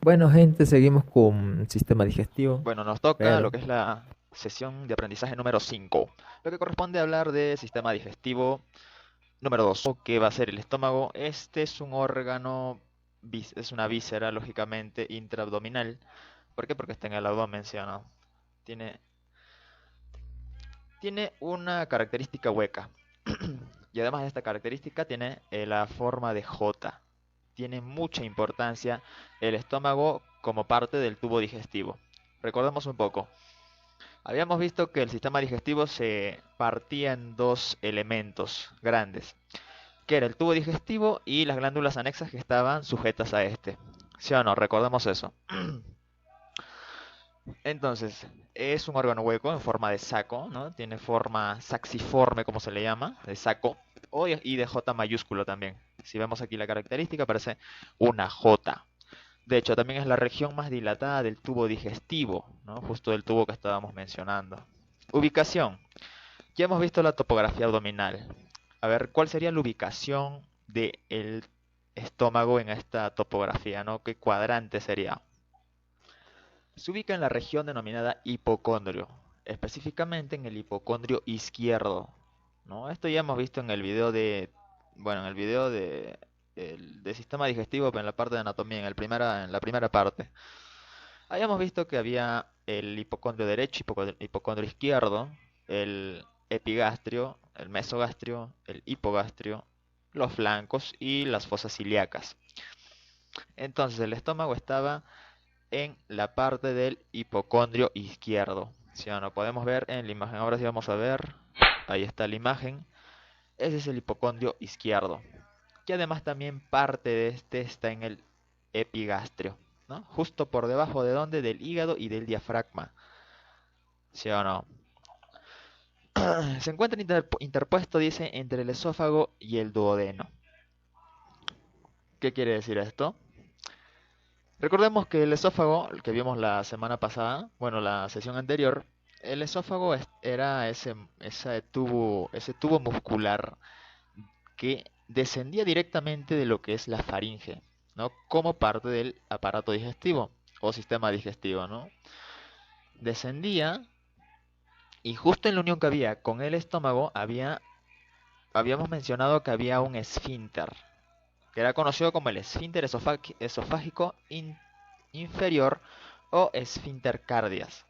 Bueno, gente, seguimos con el sistema digestivo, Bueno, nos toca lo pero que es la sesión de aprendizaje número 5, lo que corresponde a hablar de sistema digestivo número 2, que va a ser el estómago. Este es un órgano, es una víscera, lógicamente, intraabdominal. ¿Por qué? Porque está en el abdomen, ¿sí o no? Tiene, tiene una característica hueca. Y además de esta característica, tiene la forma de J. Tiene mucha importancia el estómago como parte del tubo digestivo. Recordemos un poco. Habíamos visto que el sistema digestivo se partía en dos elementos grandes, que era el tubo digestivo y las glándulas anexas que estaban sujetas a este. ¿Sí o no? Recordemos eso. Entonces, es un órgano hueco en forma de saco, ¿no? Tiene forma saxiforme, como se le llama, de saco, y de J mayúsculo también. Si vemos aquí la característica, parece una J. De hecho, también es la región más dilatada del tubo digestivo, ¿no? Justo del tubo que estábamos mencionando. Ubicación. Ya hemos visto la topografía abdominal. A ver, ¿cuál sería la ubicación del estómago en esta topografía, ¿no? ¿Qué cuadrante sería? Se ubica en la región denominada hipocondrio, específicamente en el hipocondrio izquierdo, ¿no? Esto ya hemos visto en el video bueno, en el video de sistema digestivo, pero en la parte de anatomía, en la primera parte. Habíamos visto que había el hipocondrio derecho, hipocondrio izquierdo, el epigastrio, el mesogastrio, el hipogastrio, los flancos y las fosas ilíacas. Entonces el estómago estaba en la parte del hipocondrio izquierdo. Si no, lo podemos ver en la imagen. Ahora sí vamos a ver. Ahí está la imagen. Ese es el hipocondrio izquierdo. Que además también parte de este está en el epigastrio, ¿no? Justo por debajo de donde del hígado y del diafragma. ¿Sí o no? Se encuentra interpuesto, dice, entre el esófago y el duodeno. ¿Qué quiere decir esto? Recordemos que el esófago, el que vimos la semana pasada, bueno, la sesión anterior, el esófago era ese tubo muscular que descendía directamente de lo que es la faringe, ¿no? Como parte del aparato digestivo o sistema digestivo, ¿no? Descendía y justo en la unión que había con el estómago habíamos mencionado que había un esfínter, que era conocido como el esfínter esofágico inferior o esfínter cardias.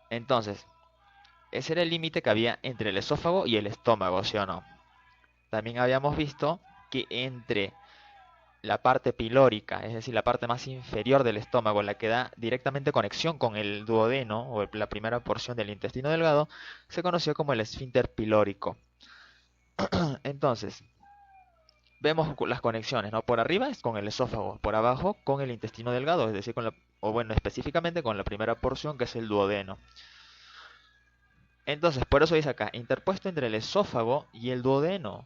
Entonces, ese era el límite que había entre el esófago y el estómago, ¿sí o no? También habíamos visto que entre la parte pilórica, es decir, la parte más inferior del estómago, la que da directamente conexión con el duodeno o la primera porción del intestino delgado, se conoció como el esfínter pilórico. Entonces, vemos las conexiones, ¿no? Por arriba es con el esófago, por abajo con el intestino delgado, es decir, o bueno, específicamente con la primera porción que es el duodeno. Entonces, por eso dice acá, interpuesto entre el esófago y el duodeno.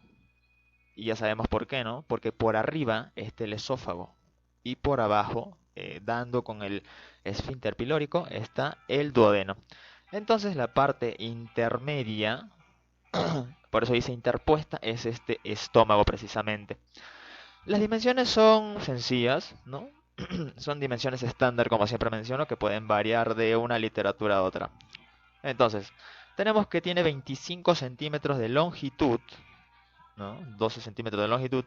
Y ya sabemos por qué, ¿no? Porque por arriba está el esófago y por abajo, dando con el esfínter pilórico, está el duodeno. Entonces, la parte intermedia, por eso dice interpuesta, es este estómago precisamente. Las dimensiones son sencillas, ¿no? Son dimensiones estándar, como siempre menciono, que pueden variar de una literatura a otra. Entonces, tenemos que tiene 25 centímetros de longitud, ¿no? 12 centímetros de longitud,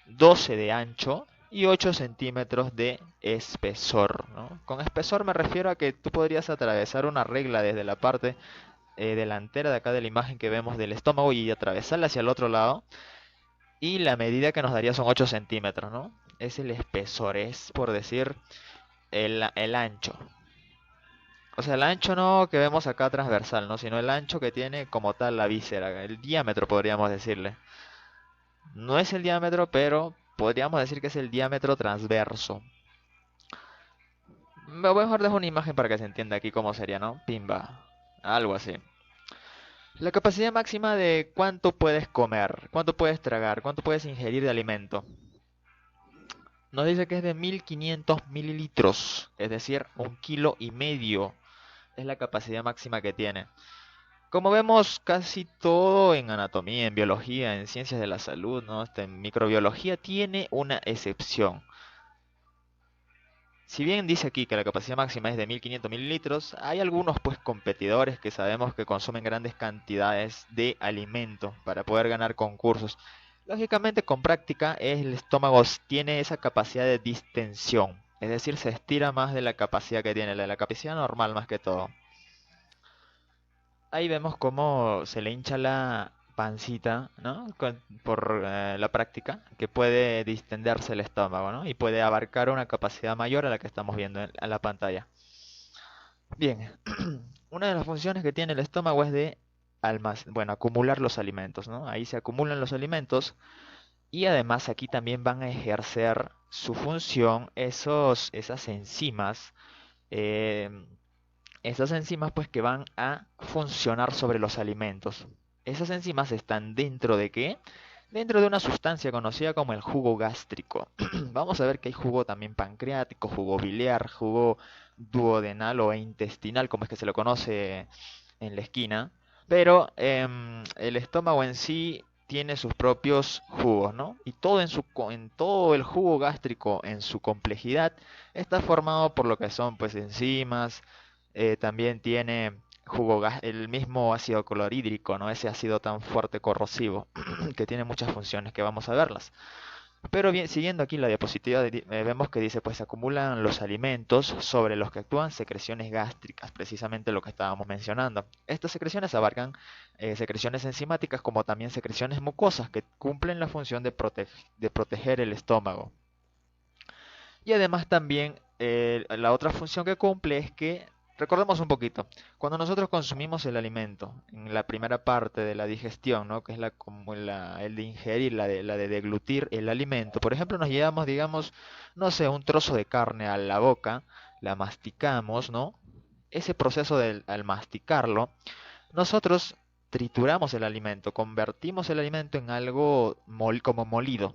12 de ancho y 8 centímetros de espesor, ¿no? Con espesor me refiero a que tú podrías atravesar una regla desde la parte delantera de acá de la imagen que vemos del estómago y atravesarla hacia el otro lado. Y la medida que nos daría son 8 centímetros, ¿no? Es el espesor, es por decir el ancho. O sea, el ancho no que vemos acá transversal, ¿no? Sino el ancho que tiene como tal la víscera, el diámetro podríamos decirle. No es el diámetro, pero podríamos decir que es el diámetro transverso. Me voy a mejor dejar una imagen para que se entienda aquí cómo sería, ¿no? Pimba. Algo así. La capacidad máxima de cuánto puedes comer, cuánto puedes tragar, cuánto puedes ingerir de alimento. Nos dice que es de 1500 mililitros, es decir, 1,5 kilos. Es la capacidad máxima que tiene. Como vemos, casi todo en anatomía, en biología, en ciencias de la salud, ¿no? Hasta en microbiología tiene una excepción. Si bien dice aquí que la capacidad máxima es de 1500 mililitros, hay algunos pues competidores que sabemos que consumen grandes cantidades de alimento para poder ganar concursos. Lógicamente con práctica el estómago tiene esa capacidad de distensión, es decir, se estira más de la capacidad que tiene, la capacidad normal más que todo. Ahí vemos cómo se le hincha la pancita, ¿no? Por la práctica, que puede distenderse el estómago, ¿no? Y puede abarcar una capacidad mayor a la que estamos viendo en la pantalla. Bien, una de las funciones que tiene el estómago es de bueno, acumular los alimentos, ¿no? Ahí se acumulan los alimentos y además aquí también van a ejercer su función esas enzimas. eh, Esas enzimas pues que van a funcionar sobre los alimentos. Esas enzimas están dentro de ¿qué? Dentro de una sustancia conocida como el jugo gástrico. Vamos a ver que hay jugo también pancreático, jugo biliar, jugo duodenal o intestinal, como es que se lo conoce en la esquina. Pero el estómago en sí tiene sus propios jugos, ¿no? Y en todo el jugo gástrico en su complejidad está formado por lo que son pues enzimas, también tiene el mismo ácido clorhídrico, ¿no? Ese ácido tan fuerte corrosivo, que tiene muchas funciones que vamos a verlas. Pero bien, siguiendo aquí la diapositiva, vemos que dice, pues se acumulan los alimentos sobre los que actúan secreciones gástricas, precisamente lo que estábamos mencionando. Estas secreciones abarcan secreciones enzimáticas como también secreciones mucosas que cumplen la función de proteger el estómago. Y además también la otra función que cumple es que, recordemos un poquito, cuando nosotros consumimos el alimento, en la primera parte de la digestión, ¿no? Que es como el de ingerir, la de deglutir el alimento, por ejemplo, nos llevamos, digamos, no sé, un trozo de carne a la boca, la masticamos, ¿no? Ese proceso al masticarlo, nosotros trituramos el alimento, convertimos el alimento en algo como molido.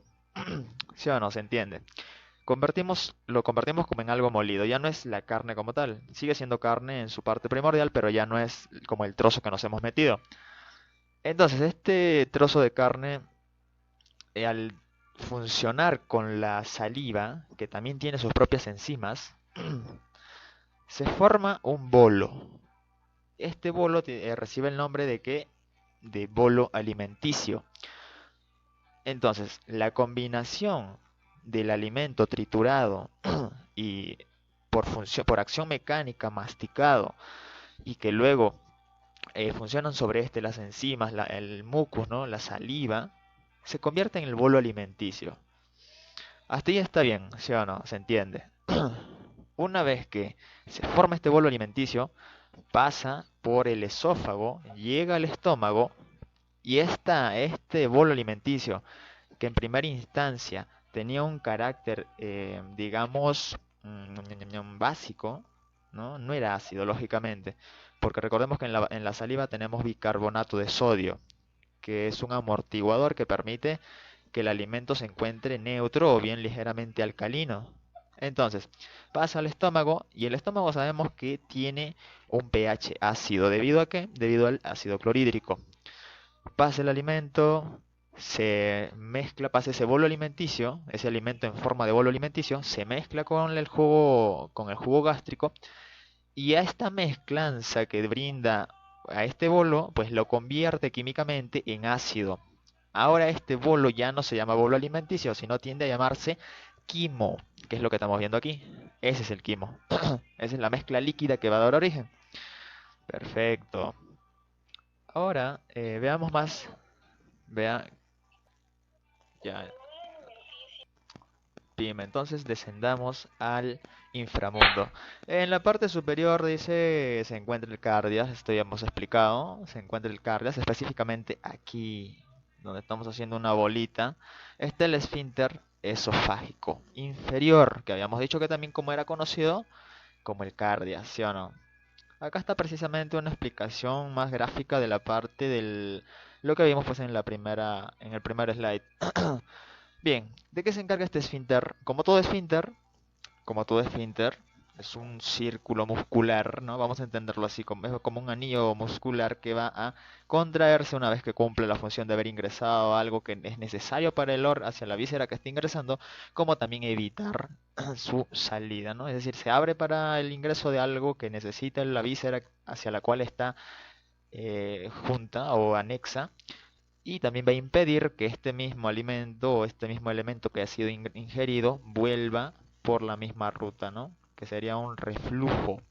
¿Sí o no? ¿Se entiende? Lo convertimos como en algo molido. Ya no es la carne como tal. Sigue siendo carne en su parte primordial, pero ya no es como el trozo que nos hemos metido. Entonces, este trozo de carne, al funcionar con la saliva, que también tiene sus propias enzimas, se forma un bolo. Este bolo recibe el nombre de ¿qué? De bolo alimenticio. Entonces, la combinación del alimento triturado y por acción mecánica masticado y que luego funcionan sobre las enzimas, el mucus, ¿no? La saliva, se convierte en el bolo alimenticio. Hasta ahí está bien, ¿sí o no? ¿Se entiende? Una vez que se forma este bolo alimenticio, pasa por el esófago, llega al estómago y este bolo alimenticio, que en primera instancia tenía un carácter, digamos, básico, ¿no? No era ácido, lógicamente, porque recordemos que en la saliva tenemos bicarbonato de sodio, que es un amortiguador que permite que el alimento se encuentre neutro o bien ligeramente alcalino. Entonces, pasa al estómago y el estómago sabemos que tiene un pH ácido. ¿Debido a qué? Debido al ácido clorhídrico. Pasa el alimento, se mezcla, pasa ese bolo alimenticio, ese alimento en forma de bolo alimenticio, se mezcla con el jugo gástrico y a esta mezclanza que brinda a este bolo, pues lo convierte químicamente en ácido. Ahora este bolo ya no se llama bolo alimenticio, sino tiende a llamarse quimo, que es lo que estamos viendo aquí. Ese es el quimo. Esa es la mezcla líquida que va a dar origen. Perfecto. Ahora veamos más. Vea, ya. Bien, entonces descendamos al inframundo. En la parte superior dice se encuentra el cardias, esto ya hemos explicado. Se encuentra el cardias, específicamente aquí, donde estamos haciendo una bolita. Está el esfínter esofágico inferior, que habíamos dicho que también como era conocido como el cardias, ¿sí o no? Acá está precisamente una explicación más gráfica de la parte del lo que vimos pues en el primer slide. Bien, ¿de qué se encarga este esfínter? Como todo esfínter, es un círculo muscular, ¿no? Vamos a entenderlo así, es como un anillo muscular que va a contraerse una vez que cumple la función de haber ingresado algo que es necesario para el OR hacia la víscera que está ingresando, como también evitar su salida, ¿no? Es decir, se abre para el ingreso de algo que necesita la víscera hacia la cual está junta o anexa, y también va a impedir que este mismo alimento o este mismo elemento que ha sido ingerido vuelva por la misma ruta, ¿no? Que sería un reflujo.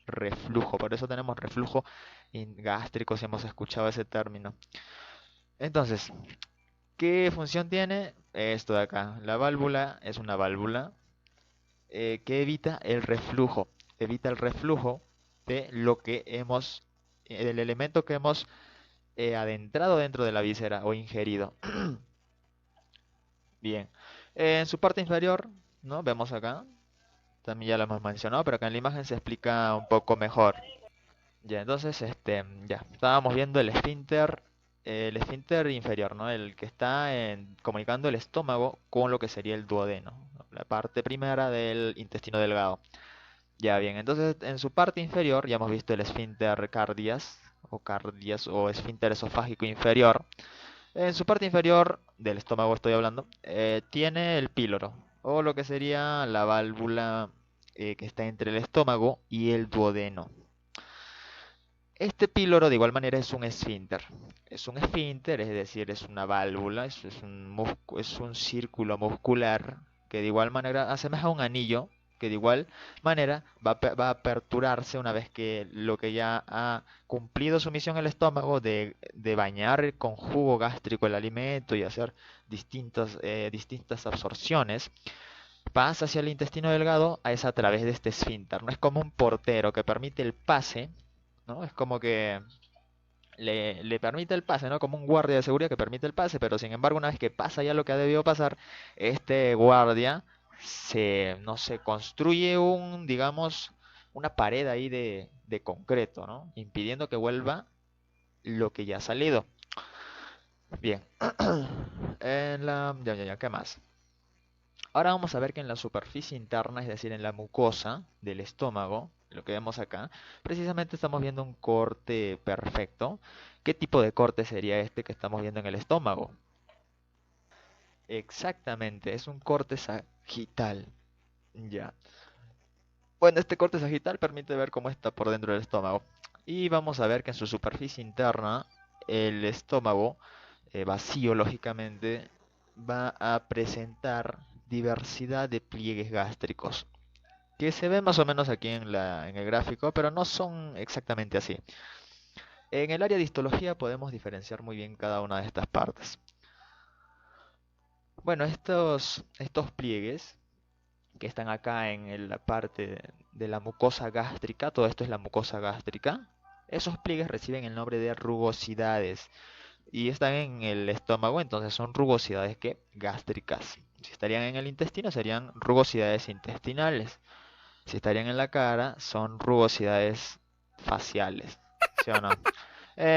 Reflujo, por eso tenemos reflujo gástrico si hemos escuchado ese término. Entonces, ¿qué función tiene? Esto de acá. La válvula es una válvula que evita el reflujo de lo que hemos, del elemento que hemos adentrado dentro de la víscera o ingerido. Bien, en su parte inferior, ¿no? Vemos acá, también ya lo hemos mencionado, pero acá en la imagen se explica un poco mejor. Ya, entonces, ya, estábamos viendo el esfínter inferior, ¿no? El que está comunicando el estómago con lo que sería el duodeno, ¿no? La parte primera del intestino delgado. Ya, bien, entonces en su parte inferior ya hemos visto el esfínter cardias o esfínter esofágico inferior. En su parte inferior del estómago estoy hablando, tiene el píloro, o lo que sería la válvula que está entre el estómago y el duodeno. Este píloro de igual manera es un esfínter. Es un esfínter, es decir, es una válvula, es un círculo muscular que de igual manera asemeja a un anillo, que de igual manera va a aperturarse una vez que lo que ya ha cumplido su misión el estómago de bañar con jugo gástrico el alimento y hacer distintas absorciones, pasa hacia el intestino delgado, es a través de este esfínter. No es como un portero que permite el pase, ¿no? Es como que le permite el pase, ¿no? Como un guardia de seguridad que permite el pase, pero sin embargo, una vez que pasa ya lo que ha debido pasar, este guardia no se construye digamos, una pared ahí de concreto, ¿no? Impidiendo que vuelva lo que ya ha salido. Bien. ¿Qué más? Ahora vamos a ver que en la superficie interna, es decir, en la mucosa del estómago, lo que vemos acá, precisamente estamos viendo un corte perfecto. ¿Qué tipo de corte sería este que estamos viendo en el estómago? Exactamente, es un corte sagital. Ya. Bueno, este corte sagital permite ver cómo está por dentro del estómago. Y vamos a ver que en su superficie interna, el estómago, vacío lógicamente, va a presentar diversidad de pliegues gástricos, que se ven más o menos aquí en el gráfico, pero no son exactamente así. En el área de histología podemos diferenciar muy bien cada una de estas partes. Bueno, estos pliegues que están acá en la parte de la mucosa gástrica, todo esto es la mucosa gástrica, esos pliegues reciben el nombre de rugosidades y están en el estómago, entonces son rugosidades gástricas. Si estarían en el intestino serían rugosidades intestinales. Si estarían en la cara son rugosidades faciales. ¿Sí o no?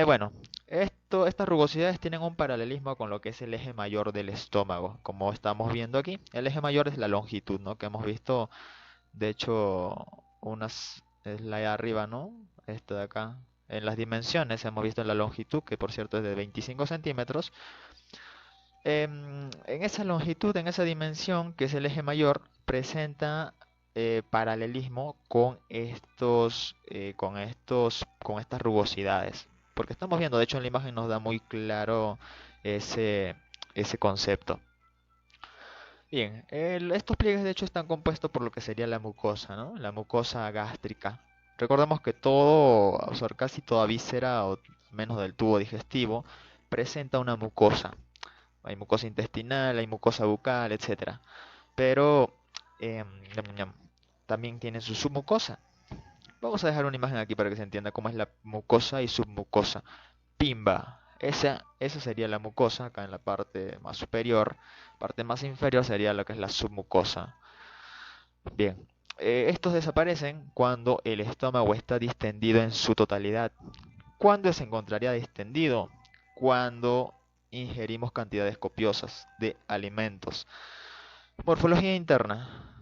Bueno, estas rugosidades tienen un paralelismo con lo que es el eje mayor del estómago, como estamos viendo aquí. El eje mayor es la longitud, ¿no? Que hemos visto, de hecho, es la de arriba, ¿no? Esta de acá. En las dimensiones hemos visto la longitud, que por cierto es de 25 centímetros. En esa longitud, en esa dimensión, que es el eje mayor, presenta paralelismo con estas rugosidades. Porque estamos viendo, de hecho en la imagen nos da muy claro ese, ese concepto. Bien, estos pliegues de hecho están compuestos por lo que sería la mucosa, ¿no? La mucosa gástrica. Recordemos que o sea, casi toda víscera, o menos del tubo digestivo, presenta una mucosa. Hay mucosa intestinal, hay mucosa bucal, etcétera. Pero em, ñam, ñam, también tienen su submucosa. Vamos a dejar una imagen aquí para que se entienda cómo es la mucosa y submucosa. Pimba. Esa sería la mucosa, acá en la parte más superior. Parte más inferior sería lo que es la submucosa. Bien. Estos desaparecen cuando el estómago está distendido en su totalidad. ¿Cuándo se encontraría distendido? Cuando ingerimos cantidades copiosas de alimentos. Morfología interna.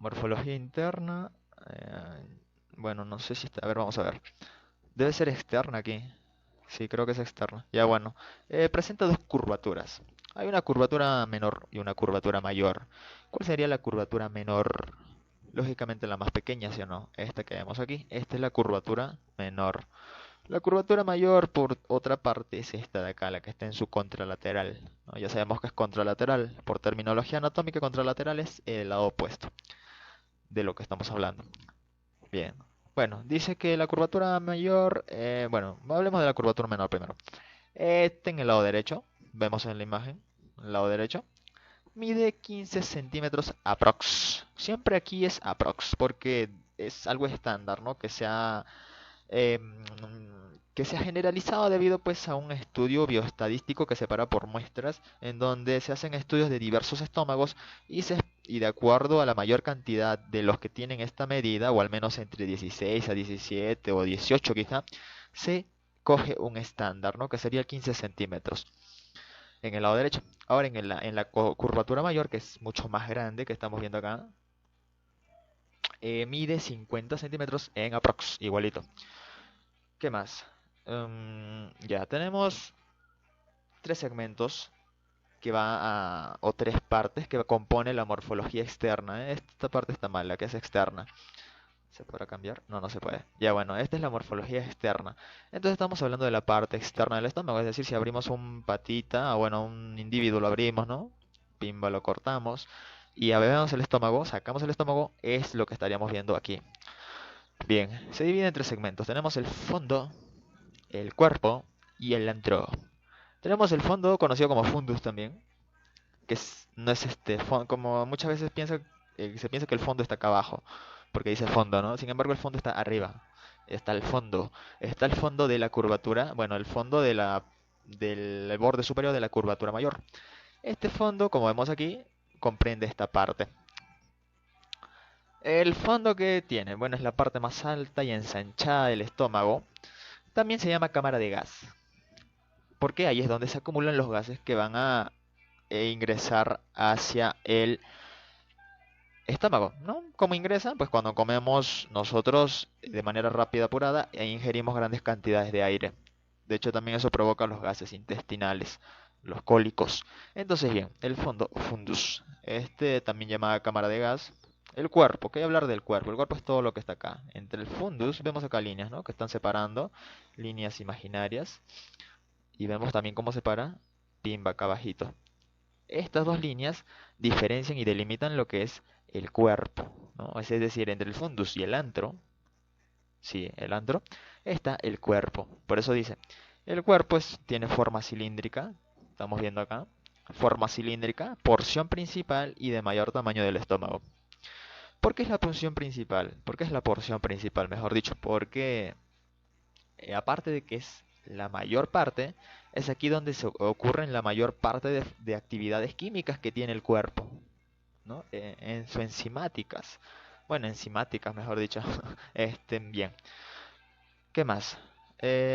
Morfología interna. eh, bueno, no sé si está. A ver, vamos a ver. Debe ser externa aquí. Sí, creo que es externa. Ya bueno. Presenta dos curvaturas. Hay una curvatura menor y una curvatura mayor. ¿Cuál sería la curvatura menor? Lógicamente la más pequeña, ¿sí o no? Esta que vemos aquí. Esta es la curvatura menor. La curvatura mayor, por otra parte, es esta de acá, la que está en su contralateral, ¿no? Ya sabemos que es contralateral. Por terminología anatómica, contralateral es el lado opuesto de lo que estamos hablando. Bien. Bueno, dice que la curvatura mayor, bueno, hablemos de la curvatura menor primero. Este en el lado derecho, vemos en la imagen, el lado derecho, mide 15 centímetros aprox. Siempre aquí es aprox, porque es algo estándar, ¿no? Que se ha generalizado debido pues a un estudio bioestadístico que se separa por muestras, en donde se hacen estudios de diversos estómagos y de acuerdo a la mayor cantidad de los que tienen esta medida, o al menos entre 16 a 17 o 18 quizá, se coge un estándar, ¿no? Que sería 15 centímetros en el lado derecho. Ahora en la curvatura mayor, que es mucho más grande, que estamos viendo acá, mide 50 centímetros en aprox, igualito. ¿Qué más? Ya tenemos tres segmentos o tres partes que compone la morfología externa, ¿eh? Esta parte está mal, la que es externa. ¿Se podrá cambiar? No, no se puede. Ya bueno, esta es la morfología externa. Entonces estamos hablando de la parte externa del estómago, es decir, si abrimos un patita, o bueno, un individuo lo abrimos, ¿no? Pimba, lo cortamos y abrimos el estómago, sacamos el estómago, es lo que estaríamos viendo aquí. Bien, se divide en tres segmentos. Tenemos el fondo, el cuerpo y el antro. Tenemos el fondo, conocido como fundus también, no es como muchas veces se piensa que el fondo está acá abajo, porque dice fondo, ¿no? Sin embargo, el fondo está arriba. Está el fondo de la curvatura, bueno, el fondo del borde superior de la curvatura mayor. Este fondo, como vemos aquí, comprende esta parte. El fondo que tiene, bueno, es la parte más alta y ensanchada del estómago. También se llama cámara de gas, porque ahí es donde se acumulan los gases que van a ingresar hacia el estómago, ¿no? ¿Cómo ingresan? Pues cuando comemos nosotros de manera rápida, apurada, e ingerimos grandes cantidades de aire. De hecho, también eso provoca los gases intestinales, los cólicos. Entonces, bien, el fondo, fundus, este también llamada cámara de gas. El cuerpo, ¿qué hay que hablar del cuerpo? El cuerpo es todo lo que está acá. Entre el fundus vemos acá líneas, ¿no? Que están separando, líneas imaginarias. Y vemos también cómo separa, pimba acá abajito. Estas dos líneas diferencian y delimitan lo que es el cuerpo, ¿no? Es decir, entre el fundus y el antro, sí, el antro, está el cuerpo. Por eso dice, el cuerpo tiene forma cilíndrica, estamos viendo acá, forma cilíndrica, porción principal y de mayor tamaño del estómago. ¿Por qué es la porción principal? ¿Por qué es la porción principal, mejor dicho? Porque aparte de que es la mayor parte, es aquí donde se ocurren la mayor parte de actividades químicas que tiene el cuerpo, ¿no? En sus enzimáticas. Bueno, enzimáticas, mejor dicho. Bien. ¿Qué más?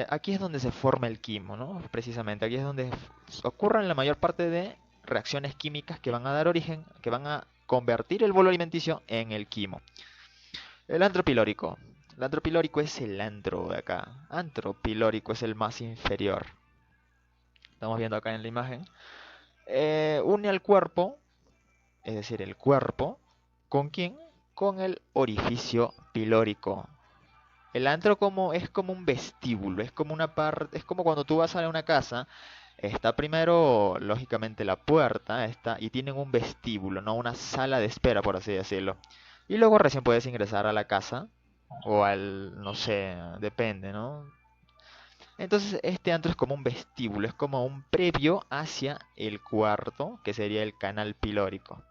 Aquí es donde se forma el quimo, ¿no? Precisamente, aquí es donde ocurren la mayor parte de reacciones químicas que van a dar origen, que van a convertir el bolo alimenticio en el quimo. El antro pilórico. El antro pilórico es el antro de acá. Antro pilórico es el más inferior. Estamos viendo acá en la imagen. Une al cuerpo, es decir, el cuerpo, ¿con quién? Con el orificio pilórico. El antro es como un vestíbulo, es como una parte, es como cuando tú vas a una casa, está primero, lógicamente, la puerta, y tienen un vestíbulo, no una sala de espera, por así decirlo. Y luego recién puedes ingresar a la casa o no sé, depende, ¿no? Entonces este antro es como un vestíbulo, es como un previo hacia el cuarto, que sería el canal pilórico,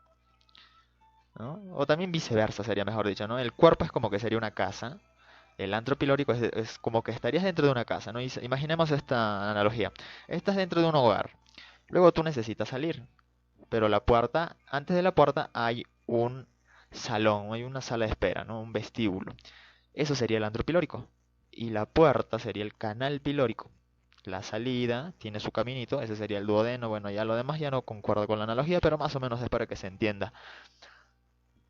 ¿no? O también viceversa sería mejor dicho, ¿no? El cuerpo es como que sería una casa, el antro pilórico es como que estarías dentro de una casa, ¿no? Imaginemos esta analogía. Estás dentro de un hogar, luego tú necesitas salir, pero antes de la puerta hay un salón, hay una sala de espera, ¿no? Un vestíbulo. Eso sería el antro pilórico. Y la puerta sería el canal pilórico. La salida tiene su caminito, ese sería el duodeno. Bueno, ya lo demás ya no concuerdo con la analogía, pero más o menos es para que se entienda.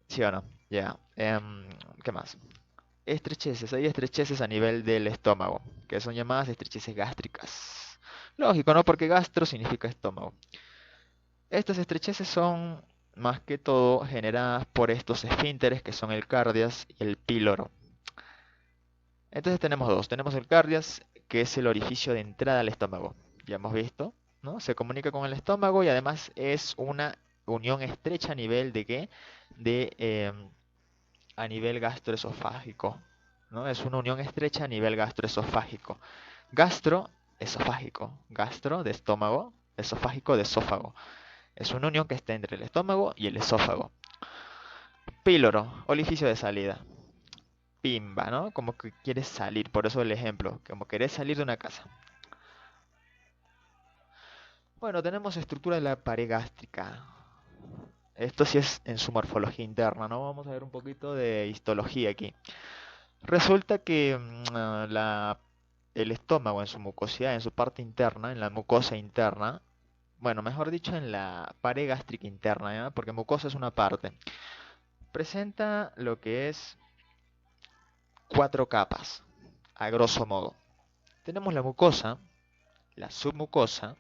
¿Sí o no? Ya, ¿qué más? Estrecheces, hay estrecheces a nivel del estómago, que son llamadas estrecheces gástricas. Lógico, ¿no? Porque gastro significa estómago. Estas estrecheces son más que todo generadas por estos esfínteres que son el cardias y el píloro. Entonces tenemos dos, tenemos el cardias, que es el orificio de entrada al estómago. Ya hemos visto, ¿no? Se comunica con el estómago y además es una unión estrecha a nivel de qué? De a nivel gastroesofágico, ¿no? Es una unión estrecha a nivel gastroesofágico. Gastro, esofágico. Gastro de estómago, esofágico de esófago. Es una unión que está entre el estómago y el esófago. Píloro, orificio de salida. Pimba, ¿no? Como que quieres salir, por eso el ejemplo, como querés salir de una casa. Bueno, tenemos estructura de la pared gástrica. Esto sí es en su morfología interna, ¿no? Vamos a ver un poquito de histología aquí. Resulta que el estómago en su mucosidad, en su parte interna, en la mucosa interna, bueno, mejor dicho, en la pared gástrica interna, ¿ya? Porque mucosa es una parte, presenta lo que es cuatro capas, a grosso modo. Tenemos la mucosa, la submucosa,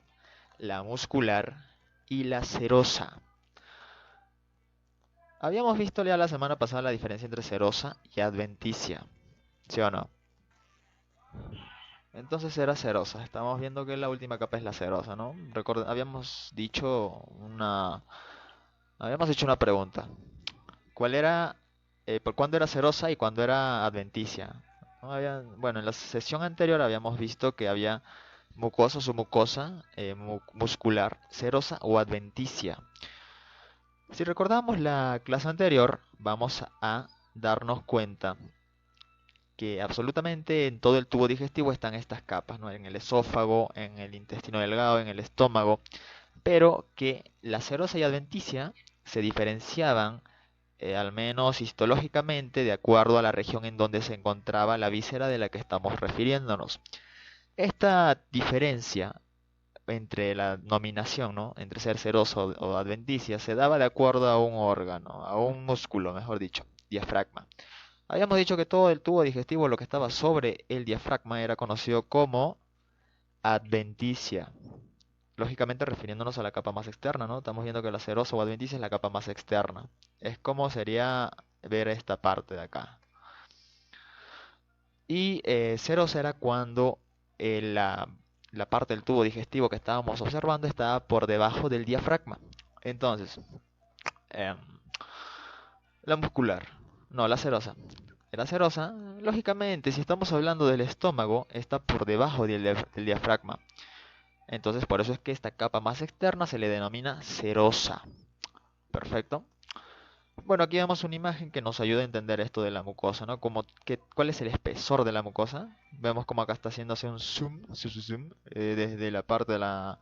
la muscular y la serosa. Habíamos visto ya la semana pasada la diferencia entre serosa y adventicia, ¿sí o no? Entonces era serosa. Estamos viendo que la última capa es la serosa, ¿no? Habíamos hecho una pregunta. ¿Cuál era, por cuándo era serosa y cuándo era adventicia? ¿No? Bueno, en la sesión anterior habíamos visto que había mucosa, submucosa, muscular, serosa o adventicia. Si recordamos la clase anterior, vamos a darnos cuenta que absolutamente en todo el tubo digestivo están estas capas, ¿no? En el esófago, en el intestino delgado, en el estómago, pero que la serosa y adventicia se diferenciaban, al menos histológicamente, de acuerdo a la región en donde se encontraba la víscera de la que estamos refiriéndonos. Esta diferencia entre la nominación, ¿no? Entre ser serosa o adventicia, se daba de acuerdo a un órgano, a un músculo, mejor dicho, diafragma. Habíamos dicho que todo el tubo digestivo, lo que estaba sobre el diafragma, era conocido como adventicia. Lógicamente refiriéndonos a la capa más externa, ¿no? Estamos viendo que la serosa o adventicia es la capa más externa. Es como sería ver esta parte de acá. Y serosa era cuando la parte del tubo digestivo que estábamos observando estaba por debajo del diafragma. Entonces, em, la muscular, no, la serosa. La serosa, lógicamente, si estamos hablando del estómago, está por debajo del diafragma. Entonces, por eso es que esta capa más externa se le denomina serosa. Perfecto. Bueno, aquí vemos una imagen que nos ayuda a entender esto de la mucosa, ¿no? ¿Cuál es el espesor de la mucosa? Vemos como acá está haciéndose un zoom, desde la parte de la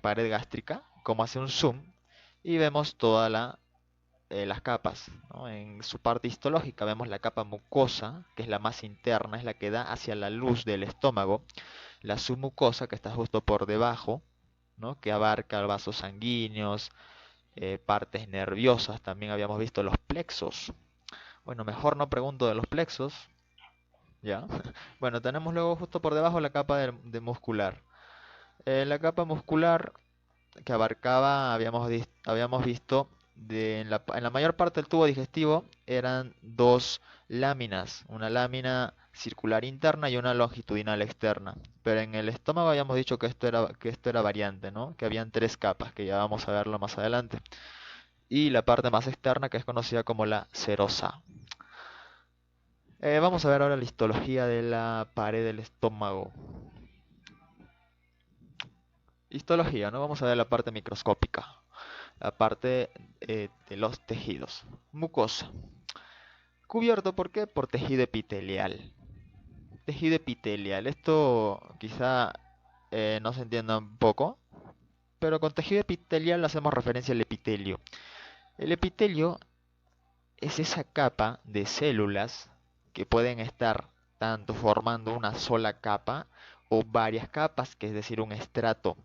pared gástrica, como hace un zoom, y vemos todas las capas, ¿no? En su parte histológica vemos la capa mucosa, que es la más interna, es la que da hacia la luz del estómago, la submucosa, que está justo por debajo, ¿no? Que abarca vasos sanguíneos, partes nerviosas, también habíamos visto los plexos. Bueno, mejor no pregunto de los plexos, ¿ya? Bueno, tenemos luego justo por debajo la capa de muscular. La capa muscular que abarcaba, habíamos visto, en la mayor parte del tubo digestivo eran dos láminas, una lámina circular interna y una longitudinal externa. Pero en el estómago habíamos dicho que esto era variante, ¿no? Que habían tres capas, que ya vamos a verlo más adelante. Y la parte más externa que es conocida como la serosa. Vamos a ver ahora la histología de la pared del estómago. Histología, ¿no? Vamos a ver la parte microscópica, la parte de los tejidos. Mucosa. Cubierto, ¿por qué? Por tejido epitelial. Tejido epitelial. Esto quizá no se entienda un poco, pero con tejido epitelial hacemos referencia al epitelio. El epitelio es esa capa de células que pueden estar tanto formando una sola capa o varias capas, que es decir, un estrato.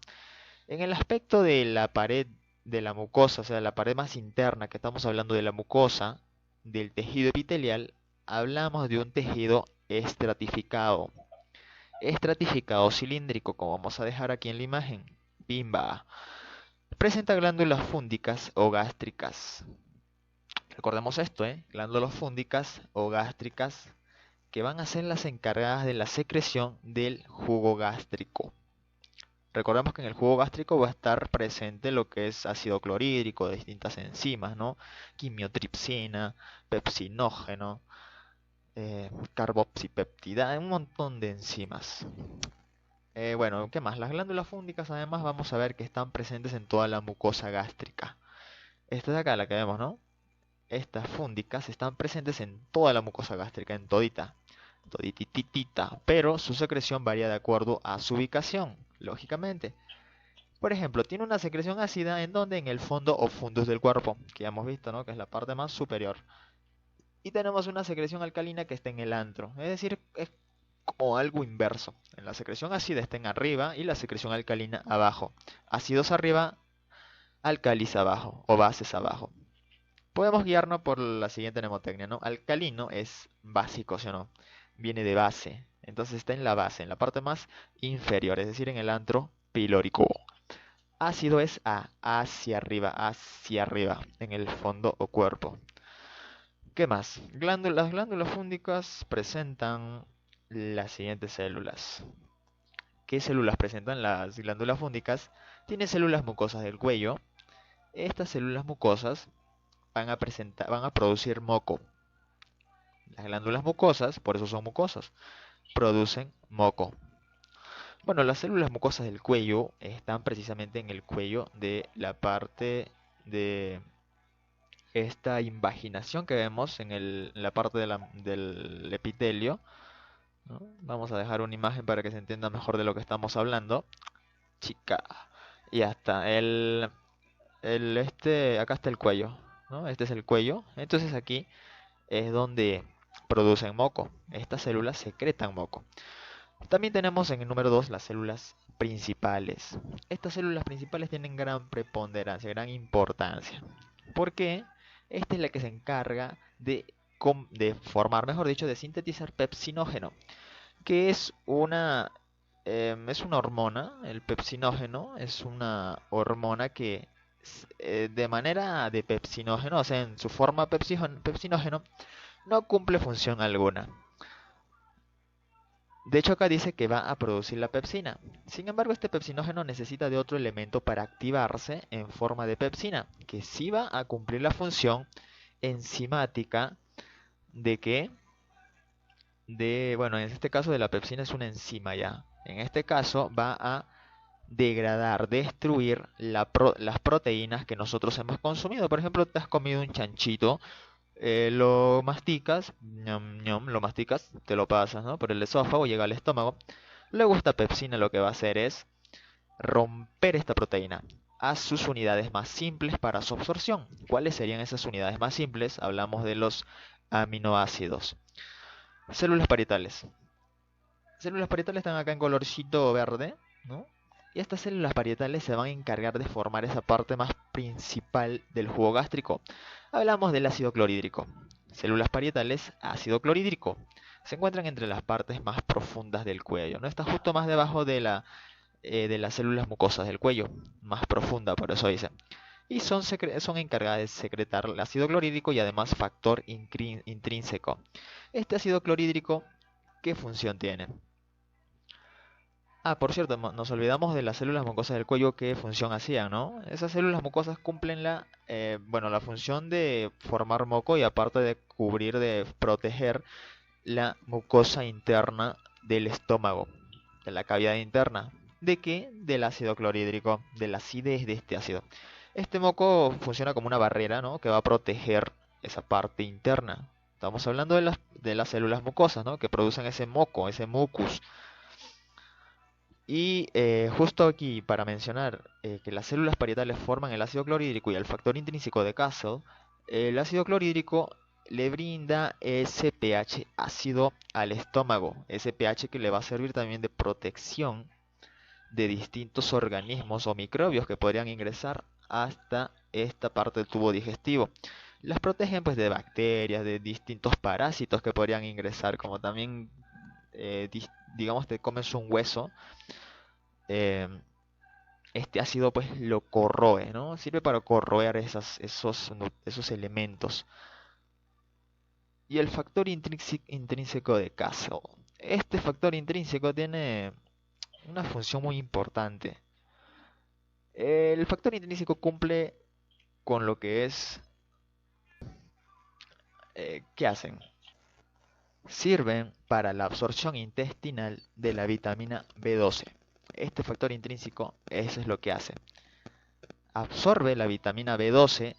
En el aspecto de la pared de la mucosa, o sea, la pared más interna, que estamos hablando de la mucosa, del tejido epitelial, hablamos de un tejido estratificado. Estratificado cilíndrico, como vamos a dejar aquí en la imagen. Pimba. Presenta glándulas fúndicas o gástricas. Recordemos esto, glándulas fúndicas o gástricas que van a ser las encargadas de la secreción del jugo gástrico. Recordemos que en el jugo gástrico va a estar presente lo que es ácido clorhídrico de distintas enzimas, ¿no? Quimiotripsina, pepsinógeno, carboxipeptidasa, un montón de enzimas. Bueno, ¿qué más? Las glándulas fúndicas además vamos a ver que están presentes en toda la mucosa gástrica. Esta de acá, la que vemos, ¿no? Estas fúndicas están presentes en toda la mucosa gástrica, en todita, todititita, pero su secreción varía de acuerdo a su ubicación, lógicamente. Por ejemplo, tiene una secreción ácida en donde en el fondo o fundus del cuerpo, que ya hemos visto, ¿no? Que es la parte más superior. Y tenemos una secreción alcalina que está en el antro, es decir, es como algo inverso. En la secreción ácida está en arriba y la secreción alcalina abajo. Ácidos arriba, álcalis abajo o bases abajo. Podemos guiarnos por la siguiente mnemotecnia, ¿no? Alcalino es básico, ¿sí o no? Viene de base. Entonces está en la base, en la parte más inferior, es decir, en el antro pilórico. Ácido es hacia arriba, en el fondo o cuerpo. ¿Qué más? Las glándulas fúndicas presentan las siguientes células. ¿Qué células presentan las glándulas fúndicas? Tiene células mucosas del cuello. Estas células mucosas van a producir moco. Las glándulas mucosas, por eso son mucosas, producen moco. Bueno, las células mucosas del cuello están precisamente en el cuello de la parte de esta invaginación que vemos en la parte del epitelio, ¿no? Vamos a dejar una imagen para que se entienda mejor de lo que estamos hablando. Chica. Y ya está. Acá está el cuello, ¿no? Este es el cuello. Entonces aquí es donde producen moco. Estas células secretan moco. También tenemos en el número 2 las células principales. Estas células principales tienen gran preponderancia, gran importancia. ¿Por qué? Esta es la que se encarga de formar, mejor dicho, de sintetizar pepsinógeno, que es una hormona. El pepsinógeno es una hormona que de manera de pepsinógeno, o sea, en su forma pepsinógeno, no cumple función alguna. De hecho, acá dice que va a producir la pepsina. Sin embargo, este pepsinógeno necesita de otro elemento para activarse en forma de pepsina, que sí va a cumplir la función enzimática de que, bueno, en este caso de la pepsina es una enzima ya. En este caso va a degradar, destruir las proteínas que nosotros hemos consumido. Por ejemplo, te has comido un chanchito, lo masticas, ñam, ñam, lo masticas, te lo pasas, ¿no? Por el esófago, llega al estómago. Luego esta pepsina lo que va a hacer es romper esta proteína a sus unidades más simples para su absorción. ¿Cuáles serían esas unidades más simples? Hablamos de los aminoácidos. Células parietales. Células parietales están acá en colorcito verde, ¿no? Y estas células parietales se van a encargar de formar esa parte más principal del jugo gástrico. Hablamos del ácido clorhídrico. Células parietales, ácido clorhídrico. Se encuentran entre las partes más profundas del cuello, ¿no? Está justo más debajo de las células mucosas del cuello, más profunda, por eso dice. Y son encargadas de secretar el ácido clorhídrico y además factor intrínseco. Este ácido clorhídrico, ¿qué función tiene? Ah, por cierto, nos olvidamos de las células mucosas del cuello, qué función hacían, ¿no? Esas células mucosas cumplen la función de formar moco y aparte de cubrir, de proteger la mucosa interna del estómago, de la cavidad interna. ¿De qué? Del ácido clorhídrico, de la acidez de este ácido. Este moco funciona como una barrera, ¿no? Que va a proteger esa parte interna. Estamos hablando de las células mucosas, ¿no? Que producen ese moco, ese mucus. Y justo aquí, para mencionar que las células parietales forman el ácido clorhídrico y el factor intrínseco de Castle, el ácido clorhídrico le brinda ese pH ácido al estómago, ese pH que le va a servir también de protección de distintos organismos o microbios que podrían ingresar hasta esta parte del tubo digestivo. las protegen pues de bacterias, de distintos parásitos que podrían ingresar, como también, digamos, te comes un hueso, eh, este ácido pues lo corroe, ¿no? Sirve para corroer esos elementos. Y el factor intrínseco de Castle. Este factor intrínseco tiene una función muy importante. El factor intrínseco cumple con lo que es... ¿qué hacen? Sirven para la absorción intestinal de la vitamina B12. Este factor intrínseco, eso es lo que hace. Absorbe la vitamina B12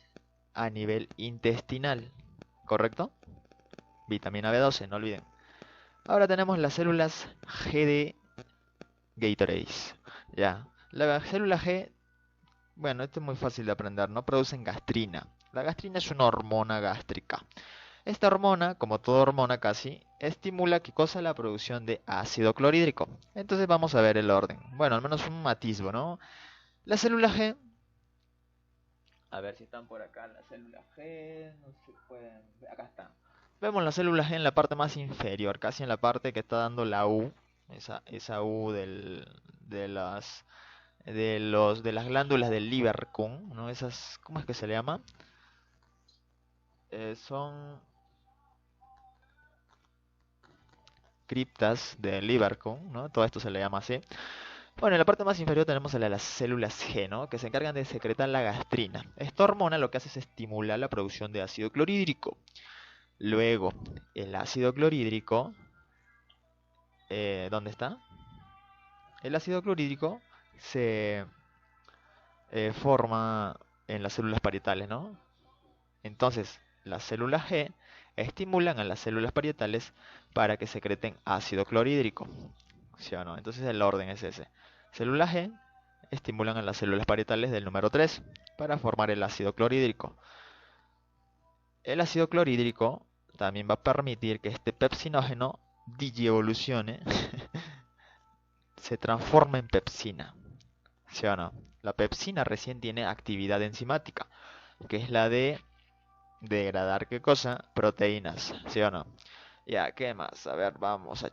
a nivel intestinal, ¿correcto? Vitamina B12, no olviden. Ahora tenemos las células G de Gatorade. Ya, la célula G, bueno, esto es muy fácil de aprender, no producen gastrina. La gastrina es una hormona gástrica. Esta hormona, como toda hormona casi, estimula ¿qué cosa? La producción de ácido clorhídrico. Entonces vamos a ver el orden. Bueno, al menos un atisbo, ¿no? La célula G, a ver si están por acá, la célula G, no se pueden, acá está. Vemos la célula G en la parte más inferior, casi en la parte que está dando la U, esa U de las glándulas del Lieberkühn, ¿no? Esas, ¿cómo es que se le llama? Son criptas del Lieberkühn, ¿no? Todo esto se le llama así. Bueno, en la parte más inferior tenemos a las células G, ¿no? Que se encargan de secretar la gastrina. Esta hormona lo que hace es estimular la producción de ácido clorhídrico. Luego, el ácido clorhídrico, ¿dónde está? El ácido clorhídrico se forma en las células parietales, ¿no? Entonces, las células G estimulan a las células parietales para que secreten ácido clorhídrico. ¿Sí o no? Entonces el orden es ese. Células G estimulan a las células parietales del número 3 para formar el ácido clorhídrico. El ácido clorhídrico también va a permitir que este pepsinógeno digievolucione, se transforme en pepsina. ¿Sí o no? La pepsina recién tiene actividad enzimática, que es la de degradar, ¿qué cosa? Proteínas, ¿sí o no? Ya, ¿qué más? A ver, vamos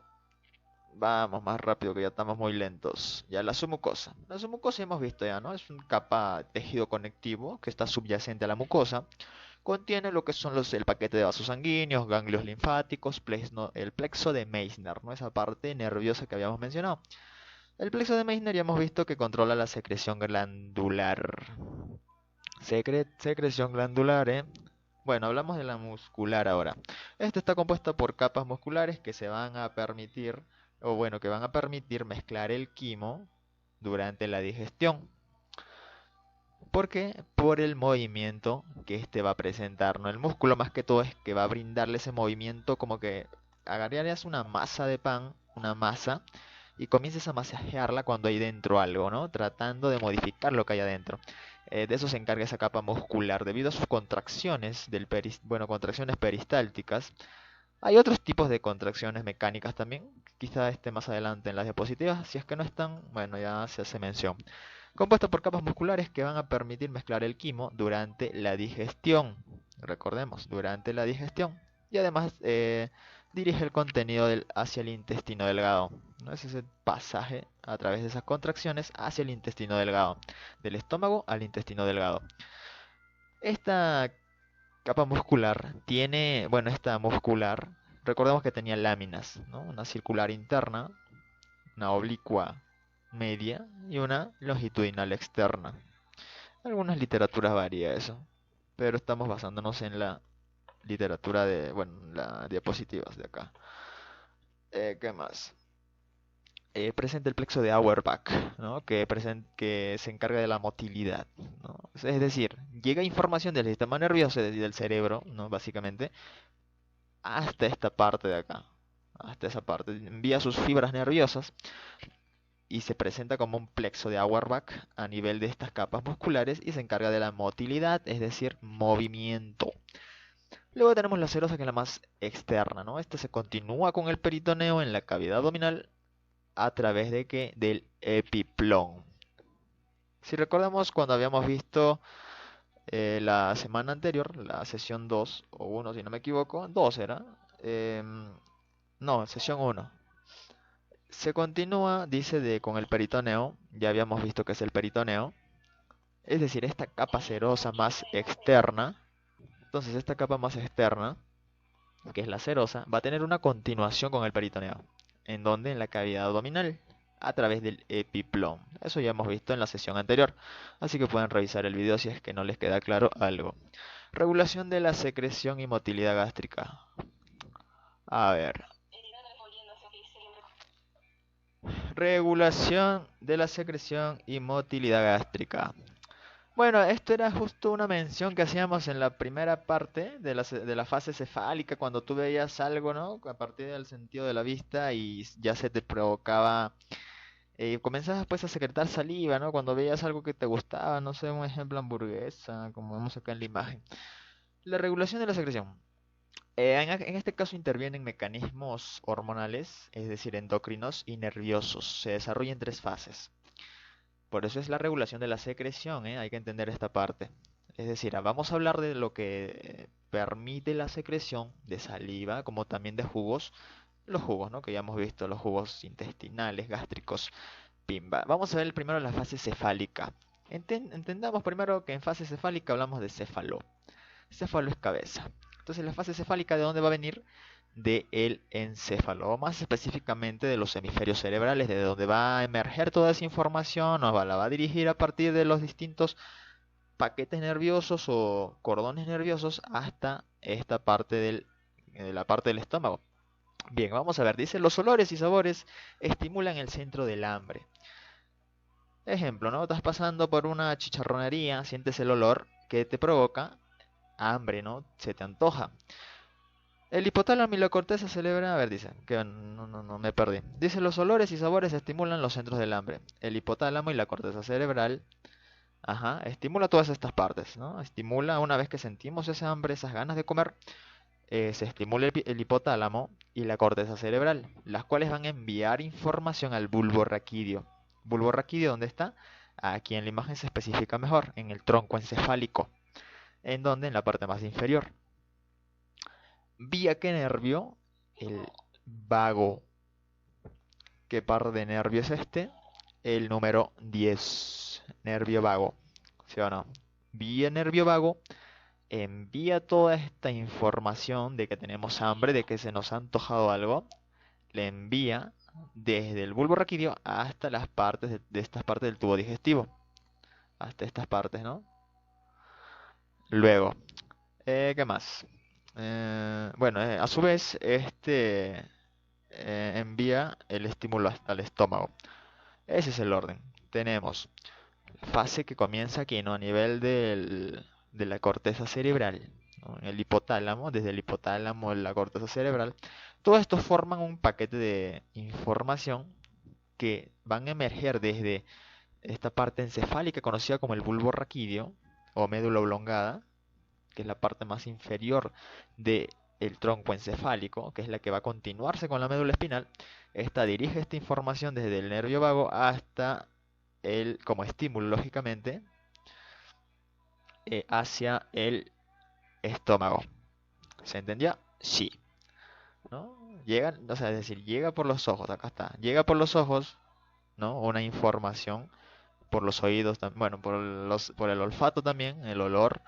más rápido que ya estamos muy lentos. Ya, la submucosa. La submucosa hemos visto ya, ¿no? Es una capa tejido conectivo que está subyacente a la mucosa. Contiene lo que son el paquete de vasos sanguíneos, ganglios linfáticos, el plexo de Meissner, ¿no? Esa parte nerviosa que habíamos mencionado. El plexo de Meissner ya hemos visto que controla la secreción glandular. Secreción glandular, ¿eh? Bueno, hablamos de la muscular ahora. Esta está compuesta por capas musculares que se van a permitir, o bueno, que van a permitir mezclar el quimo durante la digestión. ¿Por qué? Por el movimiento que este va a presentar, ¿no? El músculo más que todo es que va a brindarle ese movimiento como que agarrarías una masa de pan, una masa, y comiences a masajearla cuando hay dentro algo, ¿no? Tratando de modificar lo que hay adentro. De eso se encarga esa capa muscular. Debido a sus contracciones contracciones peristálticas, hay otros tipos de contracciones mecánicas también. Quizá esté más adelante en las diapositivas. Si es que no están, bueno, ya se hace mención. Compuesto por capas musculares que van a permitir mezclar el quimo durante la digestión. Recordemos, durante la digestión. Y además dirige el contenido hacia el intestino delgado, ¿no? Es ese pasaje a través de esas contracciones hacia el intestino delgado. Del estómago al intestino delgado. Esta capa muscular tiene, bueno, esta muscular, recordemos que tenía láminas, ¿no? Una circular interna, una oblicua media y una longitudinal externa. Algunas literaturas varía eso, pero estamos basándonos en la literatura de, bueno, las diapositivas de acá. ¿Qué más? Presenta el plexo de Auerbach, ¿no? Que se encarga de la motilidad, ¿no? Es decir, llega información del sistema nervioso y del cerebro, ¿no? Básicamente, hasta esta parte de acá, hasta esa parte. Envía sus fibras nerviosas y se presenta como un plexo de Auerbach a nivel de estas capas musculares y se encarga de la motilidad, es decir, movimiento. Luego tenemos la serosa, que es la más externa, ¿no? Esta se continúa con el peritoneo en la cavidad abdominal a través de ¿qué? Del epiplón. Si recordamos cuando habíamos visto La semana anterior, la sesión 2 o uno si no me equivoco, 2 era. No, sesión uno. Se continúa, dice, con el peritoneo. Ya habíamos visto que es el peritoneo. Es decir, esta capa serosa más externa. Entonces, esta capa más externa, que es la serosa, va a tener una continuación con el peritoneo. ¿En dónde? En la cavidad abdominal, a través del epiplom. Eso ya hemos visto en la sesión anterior. Así que pueden revisar el video si es que no les queda claro algo. Regulación de la secreción y motilidad gástrica. A ver. Regulación de la secreción y motilidad gástrica. Bueno, esto era justo una mención que hacíamos en la primera parte de la fase cefálica, cuando tú veías algo, ¿no? A partir del sentido de la vista y ya se te provocaba, comenzabas pues a secretar saliva, ¿no? Cuando veías algo que te gustaba, no sé, un ejemplo, hamburguesa, como vemos acá en la imagen. La regulación de la secreción. En este caso intervienen mecanismos hormonales, es decir, endocrinos y nerviosos. Se desarrolla en tres fases. Por eso es la regulación de la secreción, ¿eh? Hay que entender esta parte. Es decir, vamos a hablar de lo que permite la secreción de saliva, como también de jugos. Los jugos, ¿no? Que ya hemos visto, los jugos intestinales, gástricos, pimba. Vamos a ver primero la fase cefálica. Entendamos primero que en fase cefálica hablamos de céfalo. Céfalo es cabeza. Entonces, la fase cefálica, ¿de dónde va a venir? Del encéfalo, o más específicamente de los hemisferios cerebrales, de donde va a emerger toda esa información, la va a dirigir a partir de los distintos paquetes nerviosos o cordones nerviosos hasta esta parte de la parte del estómago. Bien, vamos a ver, dice, los olores y sabores estimulan el centro del hambre. Ejemplo, ¿no? Estás pasando por una chicharronería, sientes el olor que te provoca hambre, ¿no? Se te antoja. El hipotálamo y la corteza cerebral, a ver, dice, que no, me perdí. Dice, los olores y sabores estimulan los centros del hambre. El hipotálamo y la corteza cerebral, ajá, estimula todas estas partes, ¿no? Estimula, una vez que sentimos esa hambre, esas ganas de comer, se estimula el hipotálamo y la corteza cerebral, las cuales van a enviar información al bulbo raquídeo. ¿Bulbo raquídeo dónde está? Aquí en la imagen se especifica mejor, en el tronco encefálico. ¿En dónde? En la parte más inferior. ¿Vía qué nervio? El vago. ¿Qué par de nervio es este? El número 10. Nervio vago. ¿Sí o no? Vía nervio vago envía toda esta información de que tenemos hambre, de que se nos ha antojado algo. Le envía desde el bulbo raquídeo hasta las partes de estas partes del tubo digestivo. Hasta estas partes, ¿no? Luego, ¿qué más? Bueno, a su vez, este envía el estímulo hasta el estómago. Ese es el orden. Tenemos fase que comienza aquí, ¿no? A nivel de la corteza cerebral, ¿no? En el hipotálamo, desde el hipotálamo, la corteza cerebral. Todo esto forman un paquete de información que van a emerger desde esta parte encefálica conocida como el bulbo raquídeo o médula oblongada, que es la parte más inferior del tronco encefálico, que es la que va a continuarse con la médula espinal. Esta dirige esta información desde el nervio vago hasta como estímulo, lógicamente, hacia el estómago. ¿Se entendía? Sí. ¿No? Llega, o sea, es decir, llega por los ojos, acá está. Llega por los ojos, ¿no? Una información, por los oídos, bueno, por el olfato también, el olor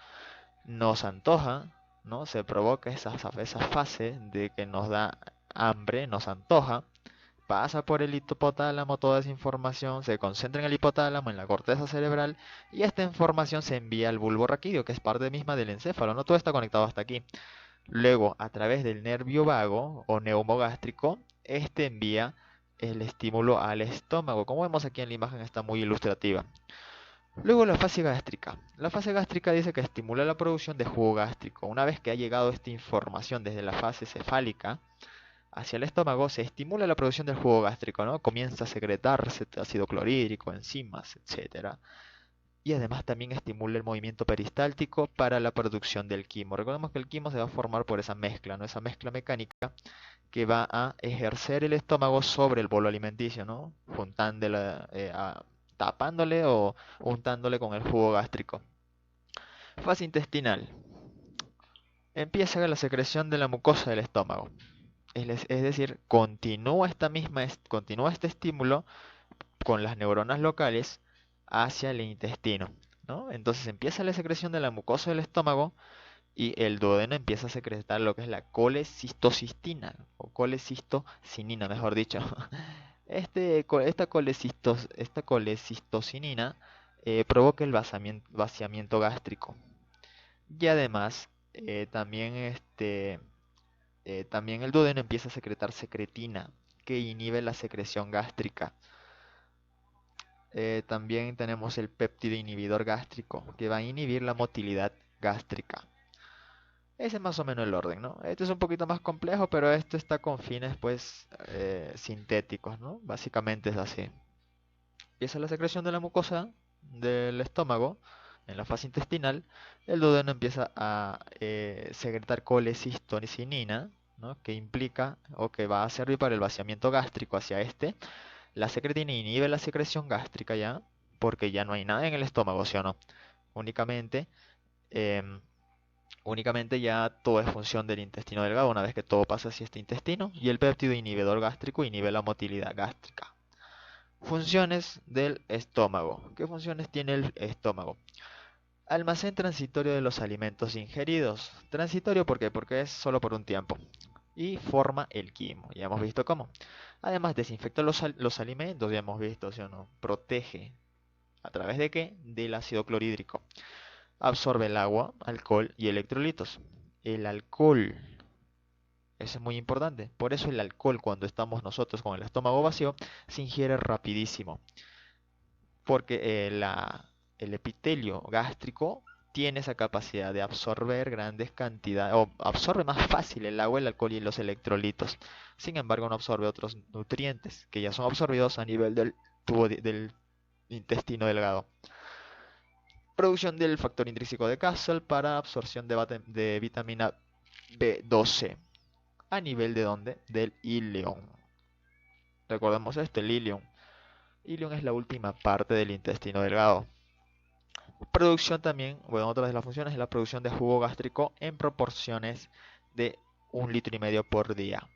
nos antoja, ¿no? Se provoca esa fase de que nos da hambre, nos antoja, pasa por el hipotálamo toda esa información, se concentra en el hipotálamo, en la corteza cerebral, y esta información se envía al bulbo raquídeo, que es parte misma del encéfalo, ¿no? Todo está conectado hasta aquí. Luego, a través del nervio vago o neumogástrico, este envía el estímulo al estómago. Como vemos aquí en la imagen, está muy ilustrativa. Luego la fase gástrica. La fase gástrica dice que estimula la producción de jugo gástrico. Una vez que ha llegado esta información desde la fase cefálica hacia el estómago, se estimula la producción del jugo gástrico, ¿no? Comienza a secretarse ácido clorhídrico, enzimas, etcétera. Y además también estimula el movimiento peristáltico para la producción del quimo. Recordemos que el quimo se va a formar por esa mezcla, ¿no? Esa mezcla mecánica que va a ejercer el estómago sobre el bolo alimenticio, ¿no? Tapándole o untándole con el jugo gástrico. Fase intestinal. Empieza la secreción de la mucosa del estómago. Es decir, continúa este estímulo con las neuronas locales hacia el intestino, ¿no? Entonces empieza la secreción de la mucosa del estómago y el duodeno empieza a secretar lo que es la colecistocistina o colecistocinina, mejor dicho. Esta colecistocinina provoca el vaciamiento gástrico y además también el duodeno empieza a secretar secretina que inhibe la secreción gástrica. También tenemos el péptido inhibidor gástrico que va a inhibir la motilidad gástrica. Ese es más o menos el orden, ¿no? Este es un poquito más complejo, pero esto está con fines, pues, sintéticos, ¿no? Básicamente es así. Empieza la secreción de la mucosa del estómago en la fase intestinal. El duodeno empieza a secretar colecistocinina, ¿no? Que implica o que va a servir para el vaciamiento gástrico hacia este. La secretina inhibe la secreción gástrica ya, porque ya no hay nada en el estómago, ¿sí o no? Únicamente, em, únicamente ya todo es función del intestino delgado una vez que todo pasa hacia este intestino y el péptido inhibidor gástrico inhibe la motilidad gástrica. Funciones del estómago. ¿Qué funciones tiene el estómago? Almacén transitorio de los alimentos ingeridos. Transitorio, ¿por qué? Porque es solo por un tiempo. Y forma el quimo. Ya hemos visto cómo. Además, desinfecta los alimentos. Ya hemos visto, ¿sí o no? Protege. ¿A través de qué? Del ácido clorhídrico. Absorbe el agua, alcohol y electrolitos. El alcohol. Eso es muy importante. Por eso el alcohol, cuando estamos nosotros con el estómago vacío, se ingiere rapidísimo. Porque el epitelio gástrico tiene esa capacidad de absorber grandes cantidades, o absorbe más fácil el agua, el alcohol y los electrolitos. Sin embargo, no absorbe otros nutrientes que ya son absorbidos a nivel del del intestino delgado. Producción del factor intrínseco de Castle para absorción de vitamina B12. ¿A nivel de dónde? Del ileón. Recordemos esto, el ileón. Ileón es la última parte del intestino delgado. Producción también, bueno, otra de las funciones es la producción de jugo gástrico en proporciones de 1,5 litros por día.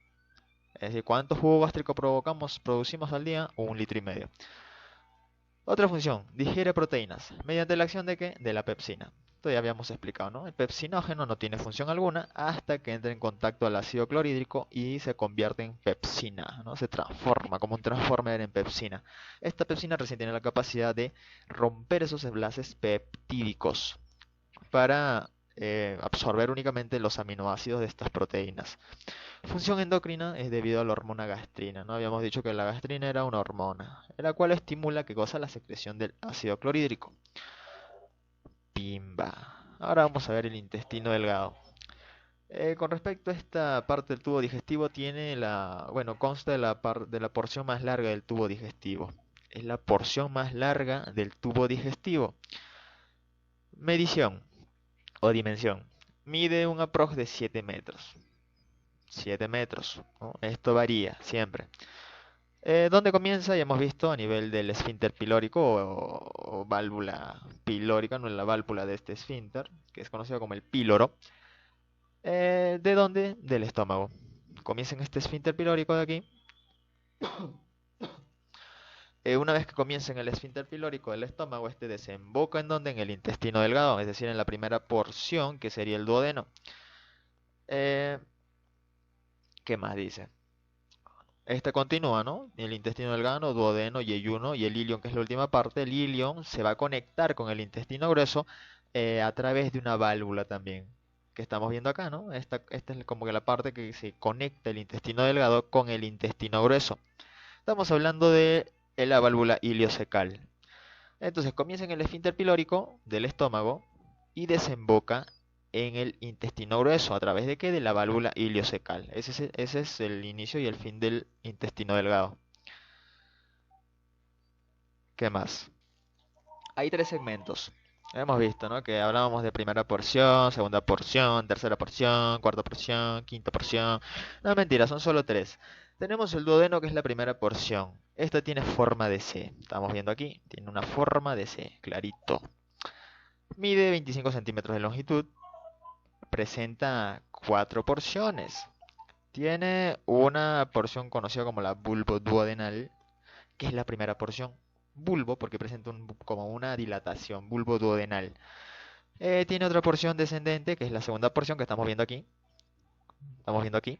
Es decir, ¿cuánto jugo gástrico producimos al día? 1,5 litros. Otra función, digiere proteínas. ¿Mediante la acción de qué? De la pepsina. Esto ya habíamos explicado, ¿no? El pepsinógeno no tiene función alguna hasta que entre en contacto al ácido clorhídrico y se convierte en pepsina, ¿no? Se transforma como un transformer en pepsina. Esta pepsina recién tiene la capacidad de romper esos enlaces peptídicos para absorber únicamente los aminoácidos de estas proteínas. Función endocrina es debido a la hormona gastrina, ¿no? Habíamos dicho que la gastrina era una hormona, la cual estimula que cosa la secreción del ácido clorhídrico. Pimba. Ahora vamos a ver el intestino delgado. Con respecto a esta parte del tubo digestivo, consta de la porción más larga del tubo digestivo. Es la porción más larga del tubo digestivo. Medición o dimensión. Mide un aprox de 7 metros. 7 metros, ¿no? Esto varía siempre. ¿Dónde comienza? Ya hemos visto a nivel del esfínter pilórico o válvula pilórica, no es la válvula de este esfínter, que es conocido como el píloro. ¿De dónde? Del estómago. Comienza en este esfínter pilórico de aquí. Una vez que comienza en el esfínter pilórico del estómago, este desemboca en donde? En el intestino delgado, es decir, en la primera porción, que sería el duodeno. ¿Qué más dice? Este continúa, ¿no? El intestino delgado, duodeno, yeyuno y el ilion, que es la última parte. El ilion se va a conectar con el intestino grueso a través de una válvula también, que estamos viendo acá, ¿no? Esta es como que la parte que se conecta el intestino delgado con el intestino grueso. Estamos hablando de la válvula iliocecal. Entonces comienza en el esfínter pilórico del estómago y desemboca en el intestino grueso. ¿A través de qué? De la válvula iliocecal. Ese es el inicio y el fin del intestino delgado. ¿Qué más? Hay 3 segmentos. Hemos visto, ¿no? Que hablábamos de primera porción, segunda porción, tercera porción, cuarta porción, quinta porción. No, mentira, son solo 3. Tenemos el duodeno, que es la primera porción. Esta tiene forma de C. Estamos viendo aquí. Tiene una forma de C, clarito. Mide 25 centímetros de longitud, presenta 4 porciones. Tiene una porción conocida como la bulboduodenal, que es la primera porción. Bulbo, porque presenta como una dilatación, bulboduodenal. Tiene otra porción descendente, que es la segunda porción que estamos viendo aquí. Estamos viendo aquí.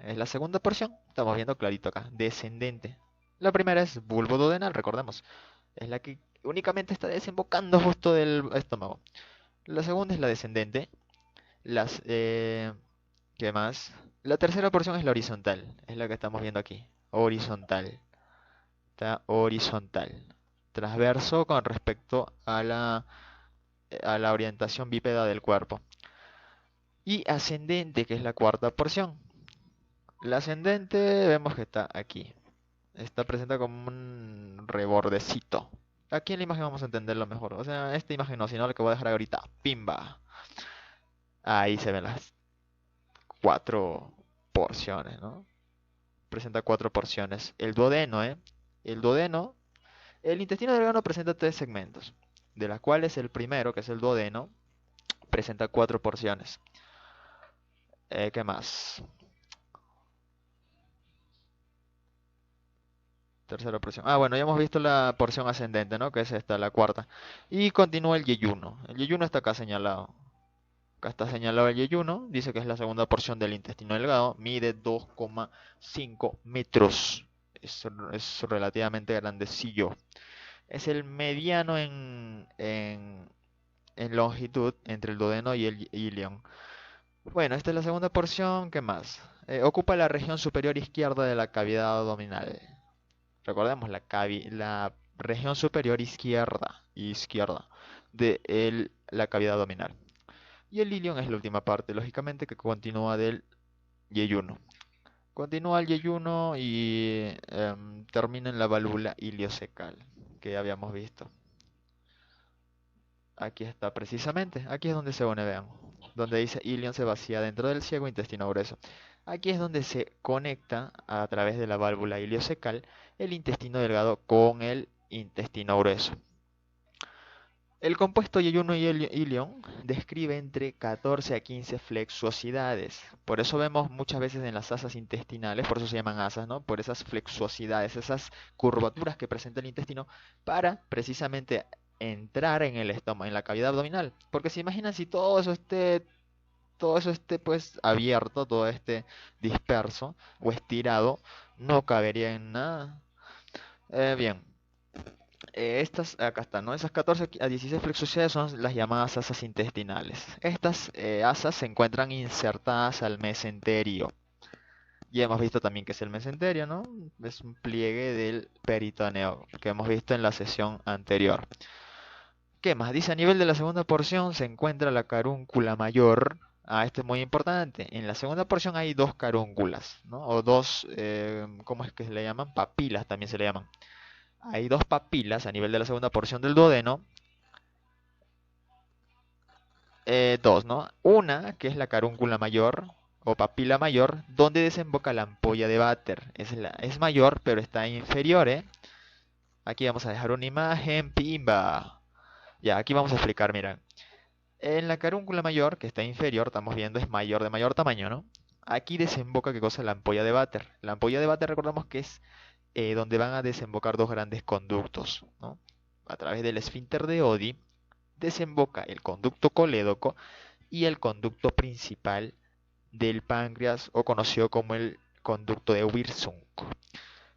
Es la segunda porción. Estamos viendo clarito acá. Descendente. La primera es bulboduodenal, recordemos. Es la que únicamente está desembocando justo del estómago. La segunda es la descendente. Las, ¿Qué más? La tercera porción es la horizontal. Es la que estamos viendo aquí. Horizontal. Está horizontal. Transverso con respecto a la orientación bípeda del cuerpo. Y ascendente, que es la cuarta porción. La ascendente vemos que está aquí. Está presenta como un rebordecito. Aquí en la imagen vamos a entenderlo mejor. O sea, esta imagen no, sino lo que voy a dejar ahorita. Pimba. Ahí se ven las 4 porciones, ¿no? Presenta 4 porciones. El duodeno, ¿eh? El duodeno, el intestino delgado presenta 3 segmentos, de las cuales el primero, que es el duodeno, presenta 4 porciones. ¿Qué más? Tercera porción. Ah, bueno, ya hemos visto la porción ascendente, ¿no? Que es esta, la cuarta. Y continúa el yeyuno. El yeyuno está acá señalado. Acá está señalado el yeyuno. Dice que es la segunda porción del intestino delgado. Mide 2,5 metros. Es relativamente grandecillo. Es el mediano en longitud entre el duodeno y el ilion. Bueno, esta es la segunda porción. ¿Qué más? Ocupa la región superior izquierda de la cavidad abdominal. Recordemos la región superior izquierda de la cavidad abdominal. Y el ilion es la última parte, lógicamente, que continúa del yeyuno. Continúa el yeyuno y termina en la válvula iliocecal, que ya habíamos visto. Aquí está precisamente, aquí es donde se pone, vean, donde dice ilion se vacía dentro del ciego intestino grueso. Aquí es donde se conecta a través de la válvula iliocecal el intestino delgado con el intestino grueso. El compuesto yeyuno y el ilion describe entre 14 a 15 flexuosidades. Por eso vemos muchas veces en las asas intestinales, por eso se llaman asas, ¿no? Por esas flexuosidades, esas curvaturas que presenta el intestino para precisamente entrar en el estómago, en la cavidad abdominal. Porque se imaginan si todo eso esté pues abierto, todo esté disperso o estirado, no cabería en nada. Bien. Estas, acá están, ¿no? Esas 14 a 16 flexosidades son las llamadas asas intestinales. Estas asas se encuentran insertadas al mesenterio. Ya hemos visto también que es el mesenterio, ¿no? Es un pliegue del peritoneo que hemos visto en la sesión anterior. ¿Qué más? Dice, a nivel de la segunda porción se encuentra la carúncula mayor. Ah, esto es muy importante. En la segunda porción hay dos carúnculas, ¿no? O dos, ¿cómo es que se le llaman? Papilas también se le llaman. Hay dos papilas a nivel de la segunda porción del duodeno. Dos, ¿no? Una, que es la carúncula mayor o papila mayor, donde desemboca la ampolla de váter. Es mayor, pero está inferior, ¿eh? Aquí vamos a dejar una imagen, pimba. Ya, aquí vamos a explicar, miren. En la carúncula mayor, que está inferior, estamos viendo es mayor de mayor tamaño, ¿no? Aquí desemboca, ¿qué cosa? La ampolla de váter. La ampolla de váter, recordamos que es donde van a desembocar dos grandes conductos, ¿no? A través del esfínter de Oddi desemboca el conducto colédoco y el conducto principal del páncreas, o conocido como el conducto de Wirsung.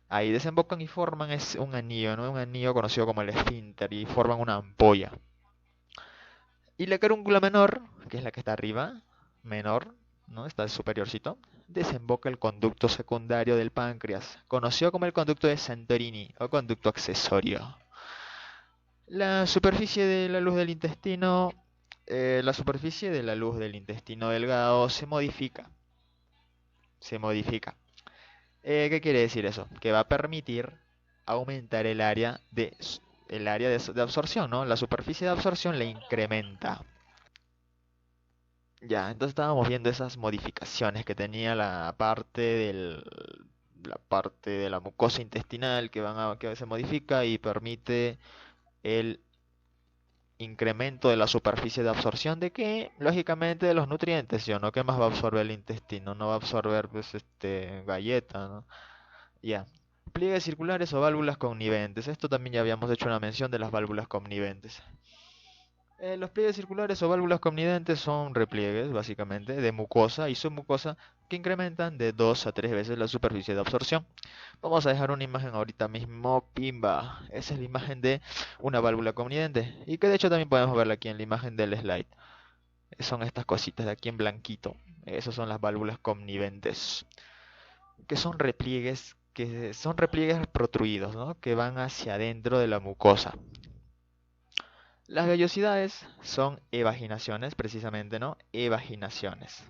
Ahí desembocan y forman un anillo, ¿no? Un anillo conocido como el esfínter, y forman una ampolla. Y la carúncula menor, que es la que está arriba, menor, ¿no? Está superiorcito, desemboca el conducto secundario del páncreas, conocido como el conducto de Santorini o conducto accesorio. La superficie de la luz del intestino, la superficie de la luz del intestino delgado se modifica. Se modifica. ¿Qué quiere decir eso? Que va a permitir aumentar el área de absorción, ¿no? La superficie de absorción le incrementa. Ya, entonces estábamos viendo esas modificaciones que tenía la parte de la mucosa intestinal que se modifica y permite el incremento de la superficie de absorción de qué, lógicamente de los nutrientes, ¿sí o no? ¿Qué más va a absorber el intestino? No va a absorber pues galleta, ¿no? Ya. Pliegues circulares o válvulas conniventes. Esto también ya habíamos hecho una mención de las válvulas conniventes. Los pliegues circulares o válvulas conniventes son repliegues, básicamente, de mucosa y submucosa que incrementan de 2 a 3 veces la superficie de absorción. Vamos a dejar una imagen ahorita mismo, pimba. Esa es la imagen de una válvula connivente y que de hecho también podemos verla aquí en la imagen del slide. Son estas cositas de aquí en blanquito. Esas son las válvulas conniventes, que son repliegues protruidos, ¿no? Que van hacia adentro de la mucosa. Las vellosidades son evaginaciones, precisamente, ¿no? Evaginaciones.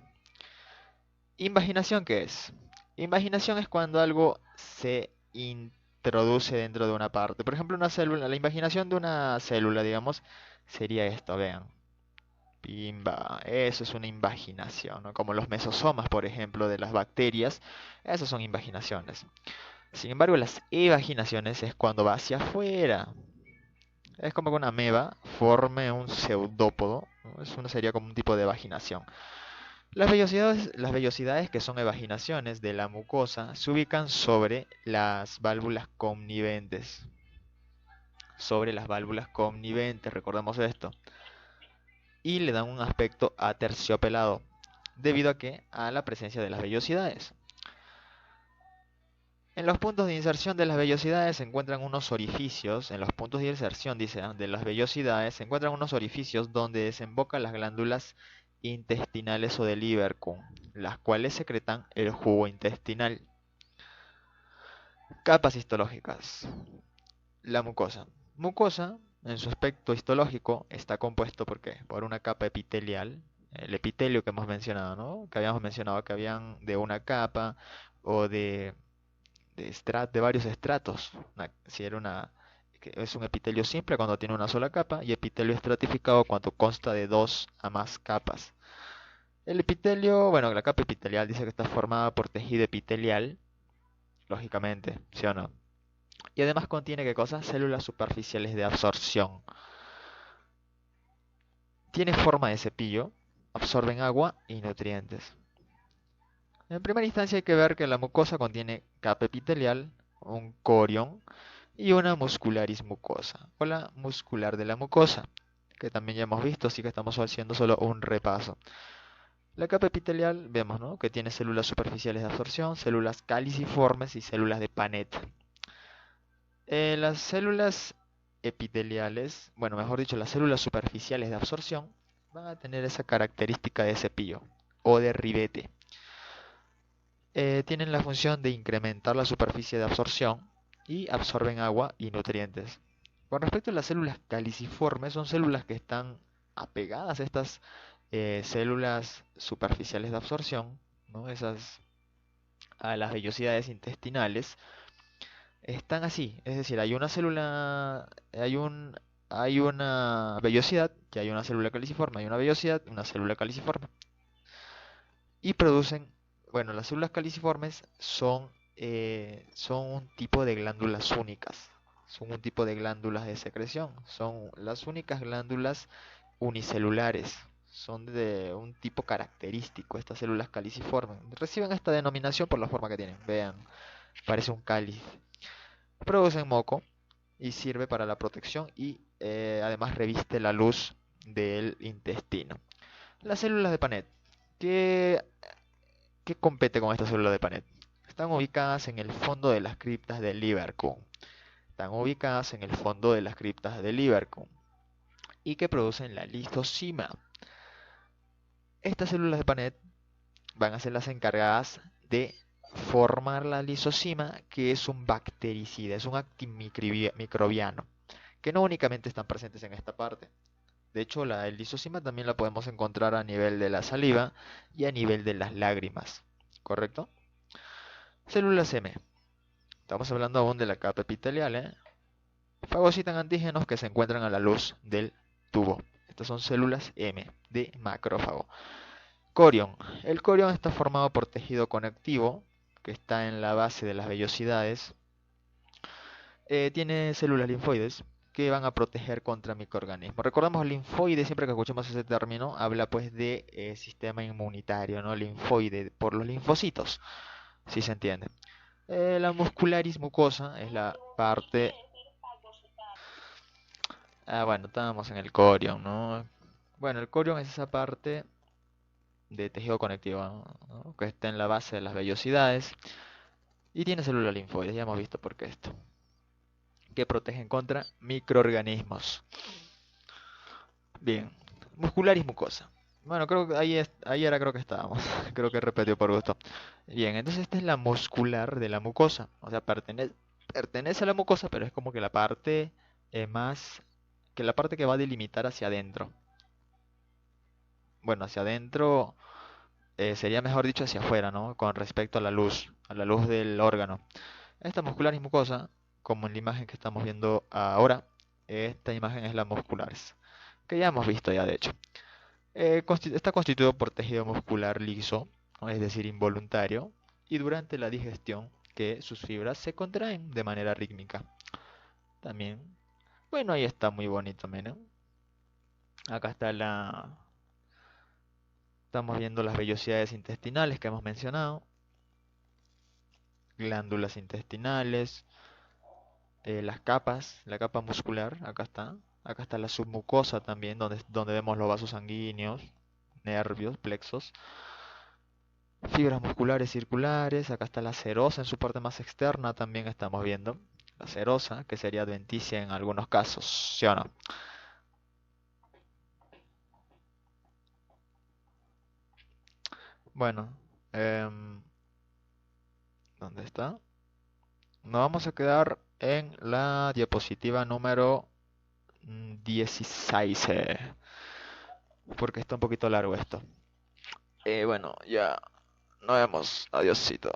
¿Invaginación qué es? Invaginación es cuando algo se introduce dentro de una parte. Por ejemplo, una célula, la invaginación de una célula, digamos, sería esto, vean. Pimba, eso es una invaginación, ¿no? Como los mesosomas, por ejemplo, de las bacterias, esas son invaginaciones. Sin embargo, las evaginaciones es cuando va hacia afuera. Es como que una ameba forme un pseudópodo, ¿no? Eso sería como un tipo de vaginación. Las vellosidades que son evaginaciones de la mucosa se ubican sobre las válvulas conniventes. Sobre las válvulas conniventes, recordemos esto. Y le dan un aspecto aterciopelado, debido a que a la presencia de las vellosidades. En los puntos de inserción de las vellosidades se encuentran unos orificios. En los puntos de inserción, dice, de las vellosidades se encuentran unos orificios donde desembocan las glándulas intestinales o del Ibercum, las cuales secretan el jugo intestinal. Capas histológicas. La mucosa. Mucosa, en su aspecto histológico, está compuesto ¿por qué? Por una capa epitelial, el epitelio que hemos mencionado, ¿no? Que habíamos mencionado que habían de una capa o de varios estratos. Si era que es un epitelio simple cuando tiene una sola capa y epitelio estratificado cuando consta de 2 a más capas. El epitelio, bueno, la capa epitelial dice que está formada por tejido epitelial, lógicamente, ¿sí o no? Y además contiene, ¿qué cosa? Células superficiales de absorción. Tiene forma de cepillo, absorben agua y nutrientes. En primera instancia hay que ver que la mucosa contiene capa epitelial, un corión y una muscularis mucosa, o la muscular de la mucosa, que también ya hemos visto, así que estamos haciendo solo un repaso. La capa epitelial vemos, ¿no? Que tiene células superficiales de absorción, células caliciformes y células de Panet. Las células epiteliales, bueno, mejor dicho, las células superficiales de absorción van a tener esa característica de cepillo o de ribete. Tienen la función de incrementar la superficie de absorción y absorben agua y nutrientes. Con respecto a las células caliciformes, son células que están apegadas a estas células superficiales de absorción, ¿no? Esas a las vellosidades intestinales, están así, es decir, hay una célula, hay una vellosidad, que hay una célula caliciforme, hay una vellosidad, una célula caliciforme, y producen, bueno, las células caliciformes son un tipo de glándulas únicas, son un tipo de glándulas de secreción, son las únicas glándulas unicelulares, son de un tipo característico, estas células caliciformes. Reciben esta denominación por la forma que tienen, vean, parece un cáliz. Producen moco y sirve para la protección y además reviste la luz del intestino. Las células de Panet. ¿Qué, qué compete con estas células de Panet? Están ubicadas en el fondo de las criptas del Ibercum. Están ubicadas en el fondo de las criptas del Ibercum y que producen la lisosima. Estas células de Panet van a ser las encargadas de formar la lisosima, que es un bactericida, es un antimicrobiano, que no únicamente están presentes en esta parte. De hecho, el lisosima también la podemos encontrar a nivel de la saliva y a nivel de las lágrimas, ¿correcto? Células M. Estamos hablando aún de la capa epitelial, ¿eh? Fagocitan antígenos que se encuentran a la luz del tubo. Estas son células M de macrófago. Corión. El corión está formado por tejido conectivo que está en la base de las vellosidades. Tiene células linfoides que van a proteger contra microorganismos. Recordemos linfoide, siempre que escuchemos ese término, habla pues de sistema inmunitario, ¿no? Linfoide, por los linfocitos, si se entiende. La muscularis mucosa es la parte... bueno, estábamos en el corion, ¿no? Bueno, el corion es esa parte de tejido conectivo, ¿no? Que está en la base de las vellosidades y tiene células linfoides, ya hemos visto por qué esto, que protegen contra microorganismos. Bien, muscularis mucosa. Bueno, creo que ahí era creo que estábamos. Creo que repetió por gusto. Bien, entonces esta es la muscular de la mucosa. O sea, pertenece a la mucosa, pero es como que la parte más... que la parte que va a delimitar hacia adentro. Bueno, hacia adentro sería mejor dicho hacia afuera, ¿no? Con respecto a la luz del órgano. Esta muscularis mucosa, como en la imagen que estamos viendo ahora, esta imagen es la muscularis, que ya hemos visto ya de hecho. Está constituido por tejido muscular liso, ¿no? Es decir, involuntario, y durante la digestión que sus fibras se contraen de manera rítmica. También, bueno, ahí está muy bonito, ¿no? Acá está estamos viendo las vellosidades intestinales que hemos mencionado, glándulas intestinales, las capas, la capa muscular, acá está. Acá está la submucosa también, donde vemos los vasos sanguíneos, nervios, plexos. Fibras musculares circulares, acá está la serosa en su parte más externa, también estamos viendo. La serosa, que sería adventicia en algunos casos, ¿sí o no? Bueno, ¿dónde está? Nos vamos a quedar en la diapositiva número 16, porque está un poquito largo esto. Bueno, ya nos vemos. Adiósito.